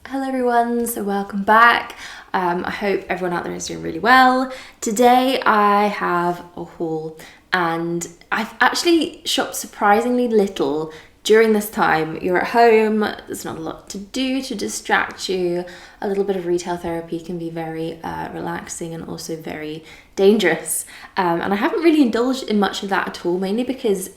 Hello everyone, so welcome back. I hope everyone out there is doing really well. Today I have a haul and I've actually shopped surprisingly little during this time. You're at home, there's not a lot to do to distract you. A little bit of retail therapy can be very relaxing and also very dangerous. And I haven't really indulged in much of that at all, mainly because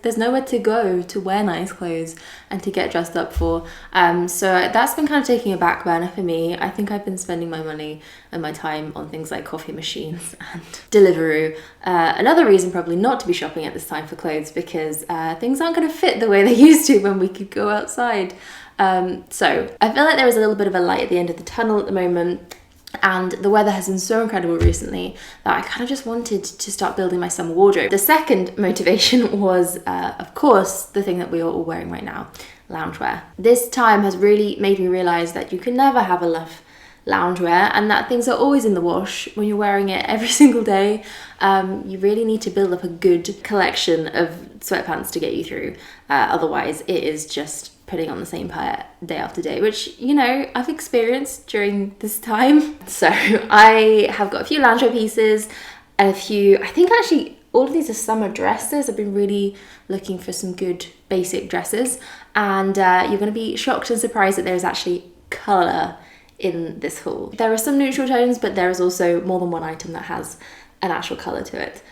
there's nowhere to go to wear nice clothes and to get dressed up for. So that's been kind of taking a back burner for me. I think I've been spending my money and my time on things like coffee machines and Deliveroo. Another reason probably not to be shopping at this time for clothes, because things aren't going to fit the way they used to when we could go outside. So I feel like there is a little bit of a light at the end of the tunnel at the moment. And the weather has been so incredible recently that I kind of just wanted to start building my summer wardrobe. The second motivation was, of course, the thing that we are all wearing right now, loungewear. This time has really made me realise that you can never have enough loungewear and that things are always in the wash when you're wearing it every single day. You really need to build up a good collection of sweatpants to get you through. Otherwise, it is just putting on the same pair day after day, which, you know, I've experienced during this time. So I have got a few loungewear pieces and a few, I think actually all of these are summer dresses. I've been really looking for some good basic dresses, and you're going to be shocked and surprised that there's actually colour in this haul. There are some neutral tones, but there is also more than one item that has an actual colour to it.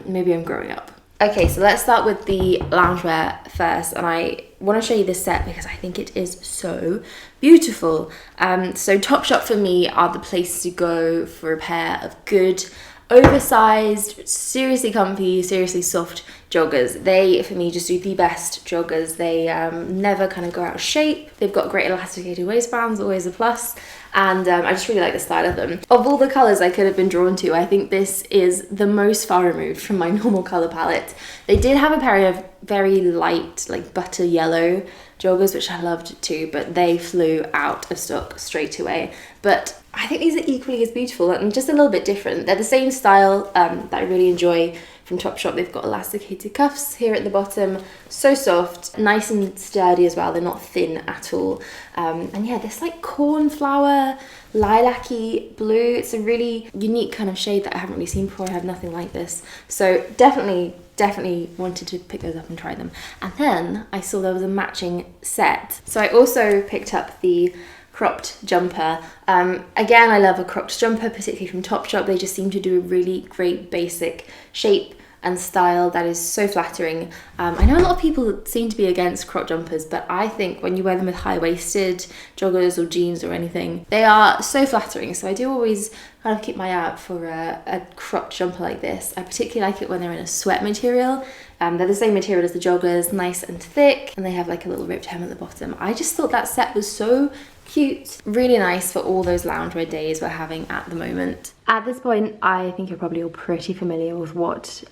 Maybe I'm growing up. Okay, so let's start with the loungewear first, and I want to show you this set because I think it is so beautiful. So Topshop for me are the place to go for a pair of good, oversized, seriously comfy, seriously soft joggers. They, for me, just do the best joggers. They never kind of go out of shape. They've got great elasticated waistbands, always a plus. And I just really like the style of them. Of all the colours I could have been drawn to, I think this is the most far removed from my normal colour palette. They did have a pair of very light, like butter yellow joggers, which I loved too, but they flew out of stock straight away. But I think these are equally as beautiful and just a little bit different. They're the same style that I really enjoy from Topshop. They've got elasticated cuffs here at the bottom, so soft, nice and sturdy as well. They're not thin at all. And yeah, this like cornflower, lilac-y blue. It's a really unique kind of shade that I haven't really seen before. I have nothing like this. So definitely wanted to pick those up and try them. And then I saw there was a matching set. So I also picked up the cropped jumper. Again, I love a cropped jumper, particularly from Topshop. They just seem to do a really great basic shape and style that is so flattering. I know a lot of people seem to be against crop jumpers, but I think when you wear them with high-waisted joggers or jeans or anything, they are so flattering. So I do always kind of keep my eye out for a cropped jumper like this. I particularly like it when they're in a sweat material. They're the same material as the joggers, nice and thick, and they have like a little ribbed hem at the bottom. I just thought that set was so cute. Really nice for all those loungewear days we're having at the moment. At this point, I think you're probably all pretty familiar with what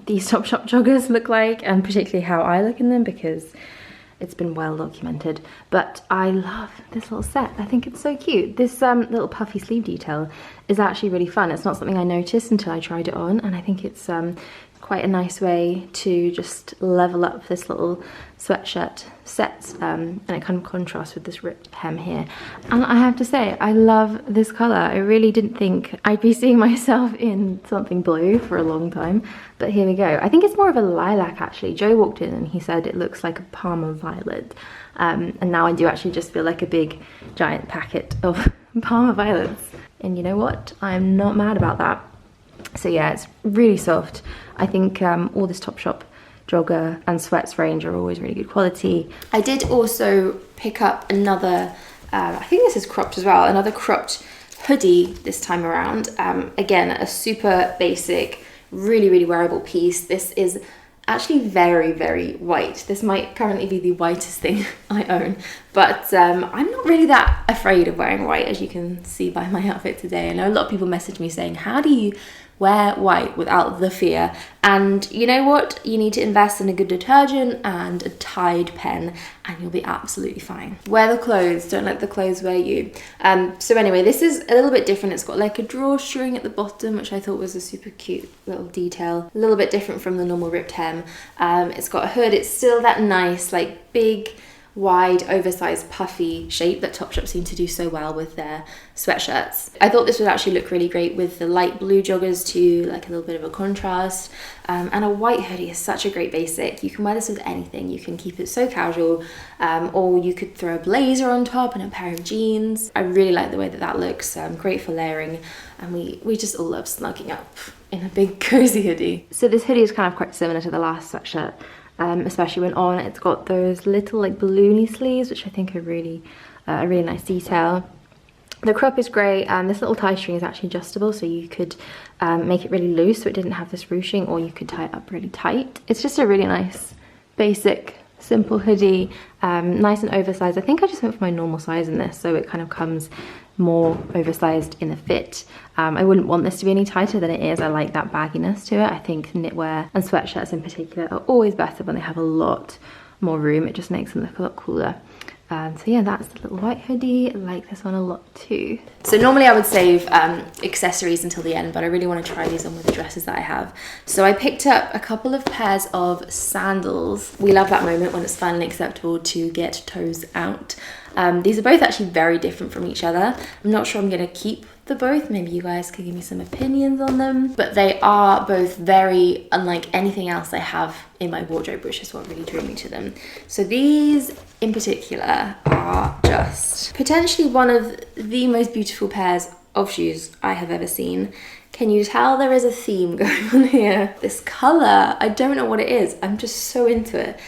these Topshop joggers look like, and particularly how I look in them, because it's been well documented. But I love this little set. I think it's so cute. This little puffy sleeve detail is actually really fun. It's not something I noticed until I tried it on, and I think it's quite a nice way to just level up this little sweatshirt set, and it kind of contrasts with this ripped hem here. And I have to say, I love this colour. I really didn't think I'd be seeing myself in something blue for a long time, but here we go. I think it's more of a lilac actually. Joe walked in and he said it looks like a Parma violet, and now I do actually just feel like a big giant packet of Parma violets. And you know what? I'm not mad about that. So yeah, it's really soft. I think all this Topshop jogger and sweats range are always really good quality. I did also pick up another, I think this is cropped as well, another cropped hoodie this time around. Again, a super basic, really wearable piece. This is actually very white. This might currently be the whitest thing I own, but I'm not really that afraid of wearing white, as you can see by my outfit today. I know a lot of people message me saying, how do you wear white without the fear? And you know what? You need to invest in a good detergent and a Tide pen and you'll be absolutely fine. Wear the clothes, don't let the clothes wear you. So anyway, this is a little bit different. It's got like a drawstring at the bottom, which I thought was a super cute little detail. A little bit different from the normal ripped hem. It's got a hood. It's still that nice, like big, wide, oversized, puffy shape that Topshop seem to do so well with their sweatshirts. I thought this would actually look really great with the light blue joggers too, like a little bit of a contrast. And a white hoodie is such a great basic. You can wear this with anything. You can keep it so casual, or you could throw a blazer on top and a pair of jeans. I really like the way that that looks. Great for layering, and we just all love snugging up in a big cozy hoodie. So this hoodie is kind of quite similar to the last sweatshirt, especially when on. It's got those little like balloony sleeves, which I think are really a really nice detail. The crop is great, and this little tie string is actually adjustable, so you could make it really loose so it didn't have this ruching, or you could tie it up really tight. It's just a really nice, basic, simple hoodie, nice and oversized. I think I just went for my normal size in this, so it kind of comes more oversized in the fit. I wouldn't want this to be any tighter than it is. I like that bagginess to it. I think knitwear and sweatshirts in particular are always better when they have a lot more room. It just makes them look a lot cooler. So yeah, that's the little white hoodie. I like this one a lot too. So normally I would save accessories until the end, but I really want to try these on with the dresses that I have. So I picked up a couple of pairs of sandals. We love that moment when it's finally acceptable to get toes out. These are both actually very different from each other. I'm not sure I'm going to keep the both. Maybe you guys could give me some opinions on them. But they are both very unlike anything else I have in my wardrobe, which is what really drew me to them. So these in particular are just potentially one of the most beautiful pairs of shoes I have ever seen. Can you tell there is a theme going on here? This color, I don't know what it is. I'm just so into it.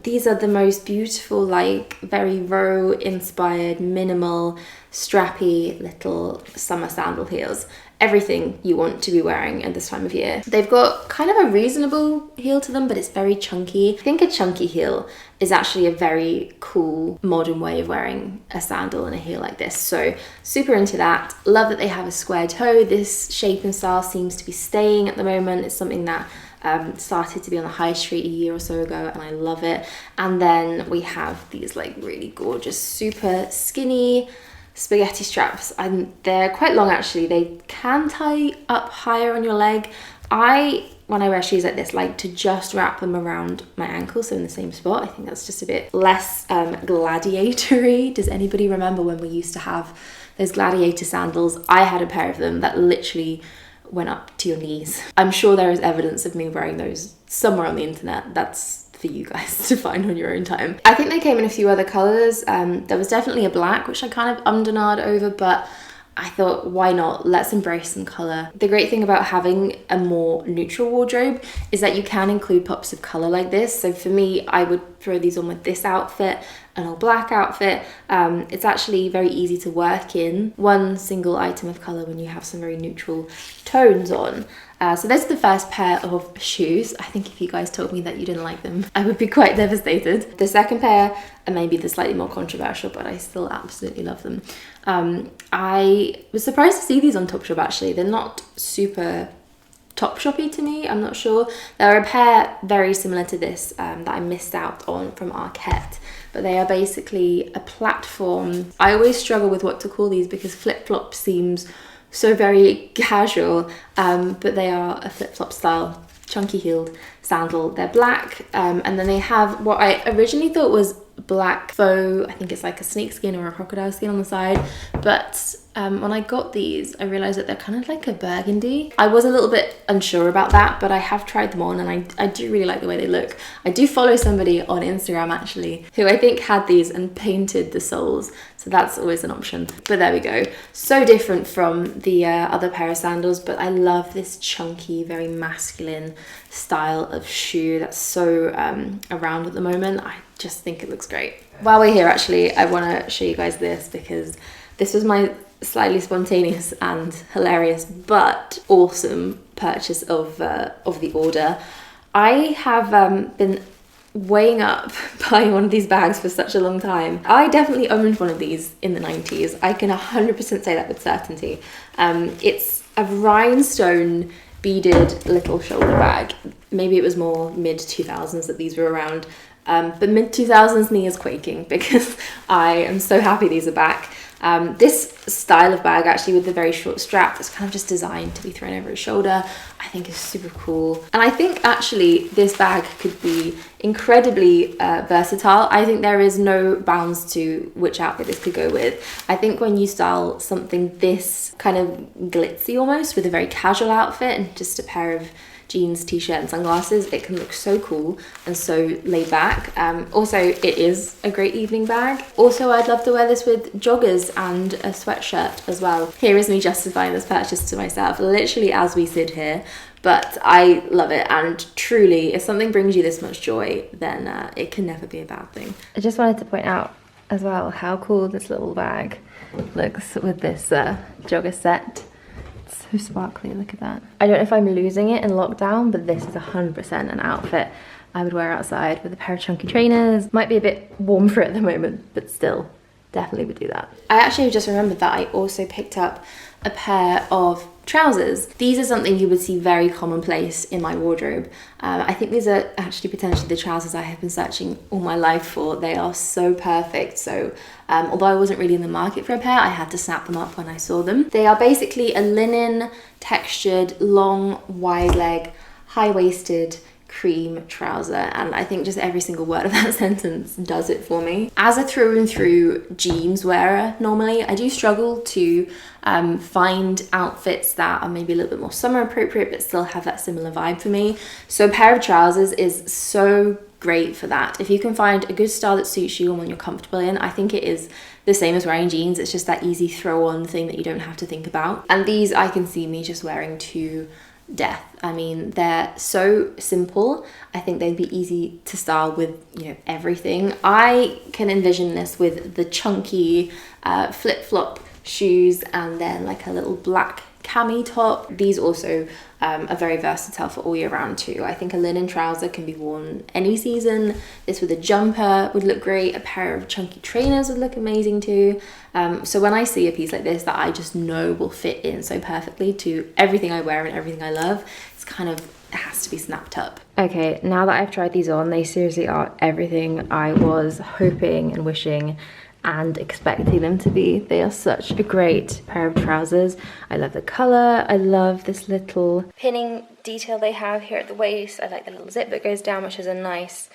These are the most beautiful, like very row inspired, minimal, strappy little summer sandal heels. Everything you want to be wearing at this time of year. They've got kind of a reasonable heel to them, but it's very chunky. I think a chunky heel is actually a very cool modern way of wearing a sandal and a heel like this. So super into that. Love that they have a square toe. This shape and style seems to be staying at the moment. It's something that started to be on the high street a year or so ago, and I love it. And then we have these like really gorgeous, super skinny spaghetti straps, and they're quite long actually. They can tie up higher on your leg. When I wear shoes like this, like to just wrap them around my ankle, so in the same spot. I think that's just a bit less gladiator-y. Does anybody remember when we used to have those gladiator sandals? I had a pair of them that literally went up to your knees. I'm sure there is evidence of me wearing those somewhere on the internet. That's for you guys to find on your own time. I think they came in a few other colours. There was definitely a black, which I kind of undernard over, but I thought, why not? Let's embrace some colour. The great thing about having a more neutral wardrobe is that you can include pops of colour like this. So for me, I would throw these on with this outfit, an all black outfit. It's actually very easy to work in one single item of colour when you have some very neutral tones on. So this is the first pair of shoes. I think if you guys told me that you didn't like them, I would be quite devastated. The second pair are maybe the slightly more controversial, but I still absolutely love them. I was surprised to see these on Topshop actually. They're not super Topshop-y to me, I'm not sure. There are a pair very similar to this that I missed out on from Arquette, but they are basically a platform. I always struggle with what to call these because flip-flop seems so very casual, but they are a flip-flop style chunky heeled sandal. They're black, and then they have what I originally thought was black faux, I think it's like a snake skin or a crocodile skin on the side, but when I got these I realized that they're kind of like a burgundy. I was a little bit unsure about that, but I have tried them on and I do really like the way they look. I do follow somebody on Instagram actually who I think had these and painted the soles, so that's always an option. But there we go. So different from the other pair of sandals, but I love this chunky, very masculine style of shoe that's so around at the moment. I just think it looks great. While we're here actually, I want to show you guys this because this was my slightly spontaneous and hilarious but awesome purchase of the order. I have been weighing up buying one of these bags for such a long time. I definitely owned one of these in the 90s. I can 100% say that with certainty. It's a rhinestone beaded little shoulder bag. Maybe it was more mid 2000s that these were around. But mid 2000s me is quaking because I am so happy these are back. This style of bag, actually, with the very short strap that's kind of just designed to be thrown over his shoulder, I think is super cool. And I think actually this bag could be incredibly versatile. I think there is no bounds to which outfit this could go with. I think when you style something this kind of glitzy almost with a very casual outfit and just a pair of jeans, t-shirt and sunglasses, it can look so cool and so laid back. Also, it is a great evening bag. Also, I'd love to wear this with joggers and a sweatshirt as well. Here is me justifying this purchase to myself, literally as we sit here. But I love it, and truly, if something brings you this much joy, then it can never be a bad thing. I just wanted to point out as well how cool this little bag looks with this jogger set. So sparkly, look at that. I don't know if I'm losing it in lockdown, but this is 100% an outfit I would wear outside with a pair of chunky trainers. Might be a bit warm for it at the moment, but still, definitely would do that. I actually just remembered that I also picked up a pair of trousers. These are something you would see very commonplace in my wardrobe. I think these are actually potentially the trousers I have been searching all my life for. They are so perfect. So although I wasn't really in the market for a pair, I had to snap them up when I saw them. They are basically a linen textured, long, wide leg, high-waisted cream trouser, and I think just every single word of that sentence does it for me. As a through and through jeans wearer normally, I do struggle to find outfits that are maybe a little bit more summer appropriate but still have that similar vibe for me. So a pair of trousers is so great for that. If you can find a good style that suits you and one you're comfortable in, I think it is the same as wearing jeans. It's just that easy throw on thing that you don't have to think about. And these I can see me just wearing to death. I mean, they're so simple. I think they'd be easy to style with, you know, everything. I can envision this with the chunky flip-flop shoes and then like a little black cami top. These also are very versatile for all year round too. I think a linen trouser can be worn any season. This with a jumper would look great. A pair of chunky trainers would look amazing too. So when I see a piece like this that I just know will fit in so perfectly to everything I wear and everything I love, it's kind of, it has to be snapped up. Okay, now that I've tried these on, they seriously are everything I was hoping and wishing and expecting them to be. They are such a great pair of trousers. I love the colour. I love this little pinning detail they have here at the waist. I like the little zip that goes down, which is a nice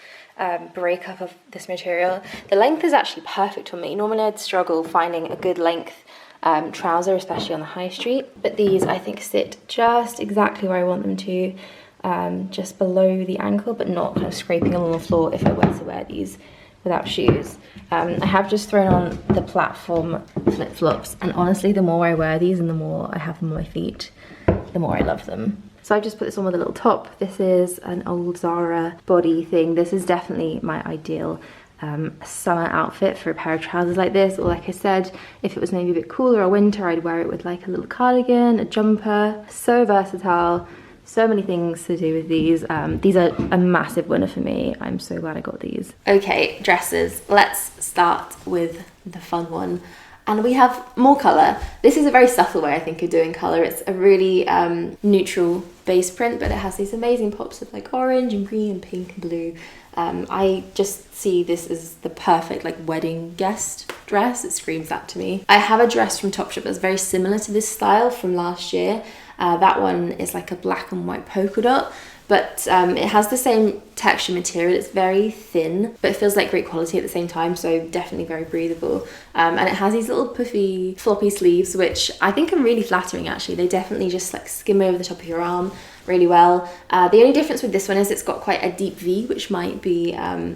breakup of this material. The length is actually perfect for me. Normally I'd struggle finding a good length trouser, especially on the high street, but these I think sit just exactly where I want them to, just below the ankle, but not kind of scraping along the floor if I were to wear these without shoes. I have just thrown on the platform flip-flops, and honestly, the more I wear these and the more I have them on my feet, the more I love them. So I've just put this on with a little top. This is an old Zara body thing. This is definitely my ideal summer outfit for a pair of trousers like this, or like I said, if it was maybe a bit cooler or winter, I'd wear it with like a little cardigan, a jumper. So versatile. So many things to do with these. These are a massive winner for me. I'm so glad I got these. Okay, dresses. Let's start with the fun one. And we have more colour. This is a very subtle way, I think, of doing colour. It's a really neutral base print, but it has these amazing pops of like orange and green and pink and blue. I just see this as the perfect like wedding guest dress. It screams that to me. I have a dress from Topshop that's very similar to this style from last year. That one is like a black and white polka dot, but it has the same texture material. It's very thin, but it feels like great quality at the same time, so definitely very breathable. And it has these little puffy, floppy sleeves, which I think are really flattering actually. They definitely just like skim over the top of your arm really well. The only difference with this one is it's got quite a deep V, which might be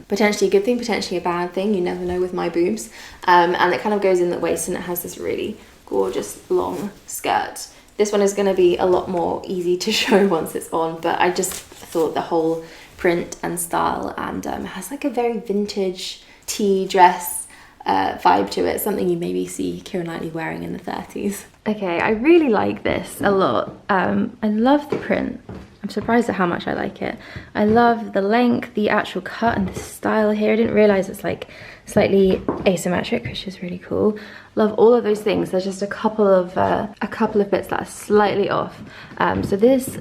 potentially a good thing, potentially a bad thing. You never know with my boobs. And it kind of goes in the waist, and it has this really gorgeous long skirt. This one is going to be a lot more easy to show once it's on, but I just thought the whole print and style and has like a very vintage tea dress vibe to it, something you maybe see Keira Knightley wearing in the 30s. Okay, I really like this a lot. I love the print. I'm surprised at how much I like it. I love the length, the actual cut and the style here. I didn't realise it's like slightly asymmetric, which is really cool. Love all of those things. There's just a couple of bits that are slightly off. So this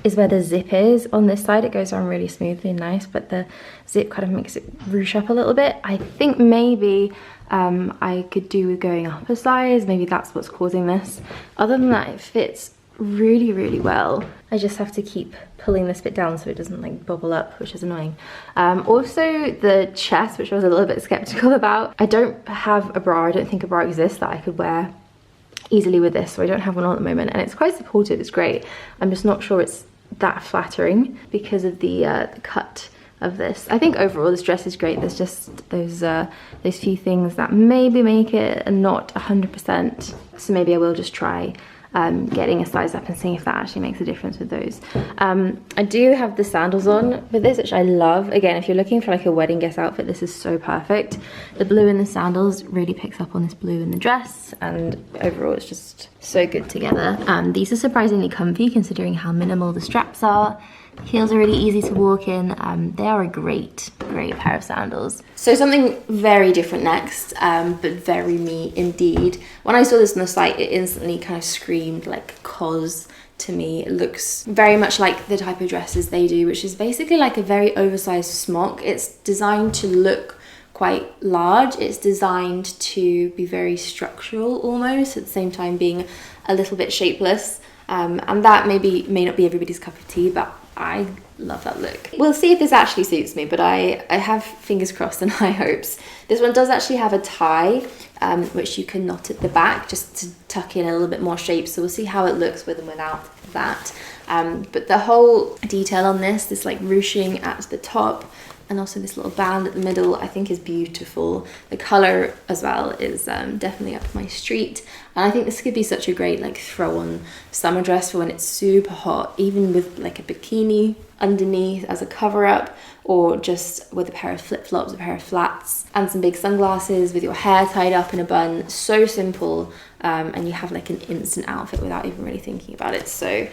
is where the zip is. On this side it goes on really smoothly and nice, but the zip kind of makes it ruche up a little bit. I think maybe I could do with going up a size, maybe that's what's causing this. Other than that, it fits really, really well. I just have to keep pulling this bit down so it doesn't like bubble up, which is annoying. Also the chest, which I was a little bit skeptical about. I don't have a bra, I don't think a bra exists that I could wear easily with this, so I don't have one on at the moment, and it's quite supportive, it's great. I'm just not sure it's that flattering because of the cut of this. I think overall this dress is great. There's just those few things that maybe make it not 100%, so maybe I will just try getting a size up and seeing if that actually makes a difference with those. I do have the sandals on with this, which I love. Again, if you're looking for like a wedding guest outfit, this is so perfect. The blue in the sandals really picks up on this blue in the dress, and overall it's just so good together. These are surprisingly comfy considering how minimal the straps are. Heels are really easy to walk in. They are a great pair of sandals. So something very different next, but very me indeed. When I saw this on the site, it instantly kind of screamed like COS to me. It looks very much like the type of dresses they do, which is basically like a very oversized smock. It's designed to look quite large. It's designed to be very structural almost, at the same time being a little bit shapeless. And that may not be everybody's cup of tea, but I love that look. We'll see if this actually suits me, but I have fingers crossed and high hopes. This one does actually have a tie, which you can knot at the back just to tuck in a little bit more shape. So we'll see how it looks with and without that. But the whole detail on this like ruching at the top, and also this little band at the middle, I think is beautiful. The colour as well is definitely up my street. And I think this could be such a great like throw on summer dress for when it's super hot, even with like a bikini underneath as a cover up, or just with a pair of flip-flops, a pair of flats, and some big sunglasses with your hair tied up in a bun. So simple, and you have like an instant outfit without even really thinking about it. So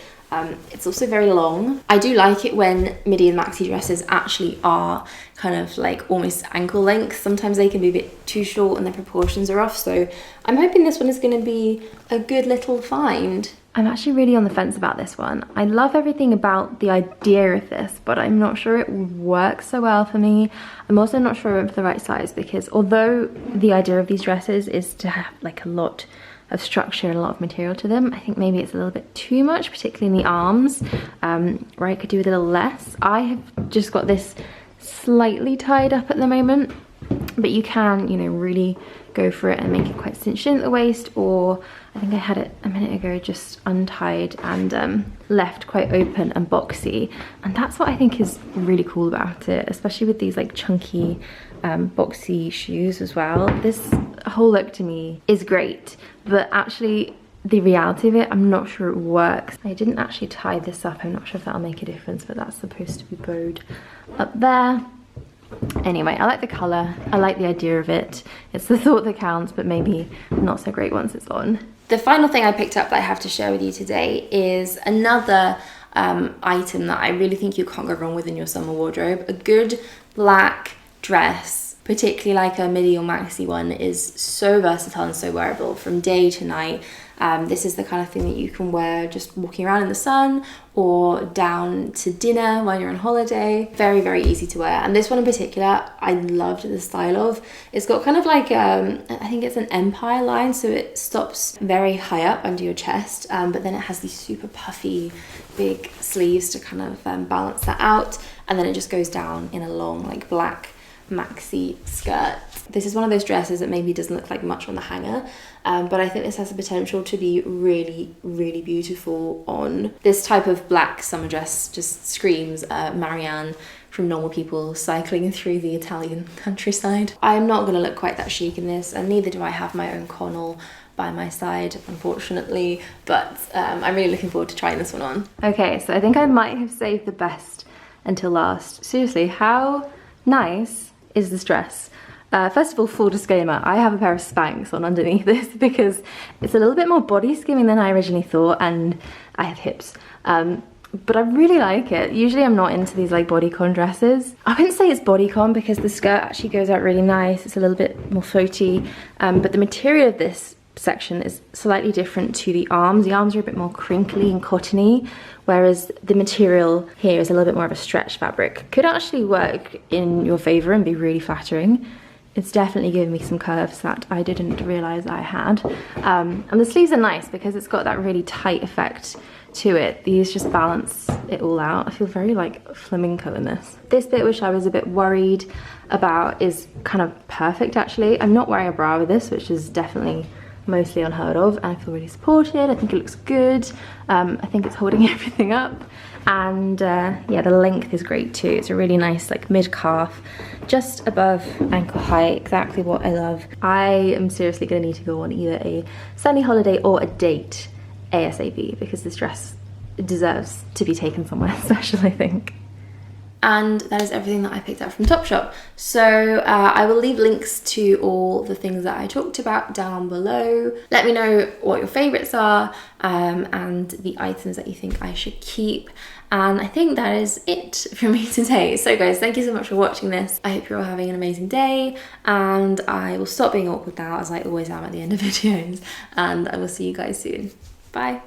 it's also very long. I do like it when midi and maxi dresses actually are kind of like almost ankle length. Sometimes they can be a bit too short and their proportions are off, so I'm hoping this one is going to be a good little find. I'm actually really on the fence about this one. I love everything about the idea of this, but I'm not sure it works so well for me. I'm also not sure I went for the right size, because although the idea of these dresses is to have like a lot of structure and a lot of material to them, I think maybe it's a little bit too much, particularly in the arms, where I could do with a little less. I have just got this slightly tied up at the moment, but you can, you know, really go for it and make it quite cinched in at the waist, or I think I had it a minute ago just untied and left quite open and boxy, and that's what I think is really cool about it, especially with these like chunky boxy shoes as well. This whole look to me is great, but actually the reality of it, I'm not sure it works. I didn't actually tie this up. I'm not sure if that'll make a difference, but that's supposed to be bowed up there. Anyway, I like the colour, I like the idea of it. It's the thought that counts, but maybe not so great once it's on. The final thing I picked up that I have to share with you today is another item that I really think you can't go wrong with in your summer wardrobe. A good black dress, particularly like a midi or maxi one, is so versatile and so wearable from day to night. This is the kind of thing that you can wear just walking around in the sun or down to dinner while you're on holiday. Very, very easy to wear. And this one in particular, I loved the style of. It's got kind of like, I think it's an empire line, so it stops very high up under your chest, but then it has these super puffy big sleeves to kind of balance that out. And then it just goes down in a long like black maxi skirt. This is one of those dresses that maybe doesn't look like much on the hanger, but I think this has the potential to be really, really beautiful on. This type of black summer dress just screams Marianne from Normal People cycling through the Italian countryside. I'm not going to look quite that chic in this, and neither do I have my own Connell by my side, unfortunately, but I'm really looking forward to trying this one on. Okay, so I think I might have saved the best until last. Seriously, how nice is this dress? First of all, full disclaimer, I have a pair of Spanx on underneath this because it's a little bit more body skimming than I originally thought, and I have hips. But I really like it. Usually I'm not into these like bodycon dresses. I wouldn't say it's bodycon because the skirt actually goes out really nice. It's a little bit more floaty, but the material of this section is slightly different to the arms. The arms are a bit more crinkly and cottony, whereas the material here is a little bit more of a stretch fabric. Could actually work in your favor and be really flattering. It's definitely giving me some curves that I didn't realize I had. And the sleeves are nice because it's got that really tight effect to it. These just balance it all out. I feel very like flamenco in this. This bit, which I was a bit worried about, is kind of perfect actually. I'm not wearing a bra with this, which is definitely mostly unheard of, and I feel really supported. I think it looks good. I think it's holding everything up, and yeah, the length is great too. It's a really nice like mid-calf, just above ankle height, exactly what I love. I am seriously gonna need to go on either a sunny holiday or a date ASAP, because this dress deserves to be taken somewhere special, I think. And that is everything that I picked up from Topshop. So I will leave links to all the things that I talked about down below. Let me know what your favorites are and the items that you think I should keep. And I think that is it from me today. So guys, thank you so much for watching this. I hope you're all having an amazing day, and I will stop being awkward now, as I always am at the end of videos, and I will see you guys soon. Bye.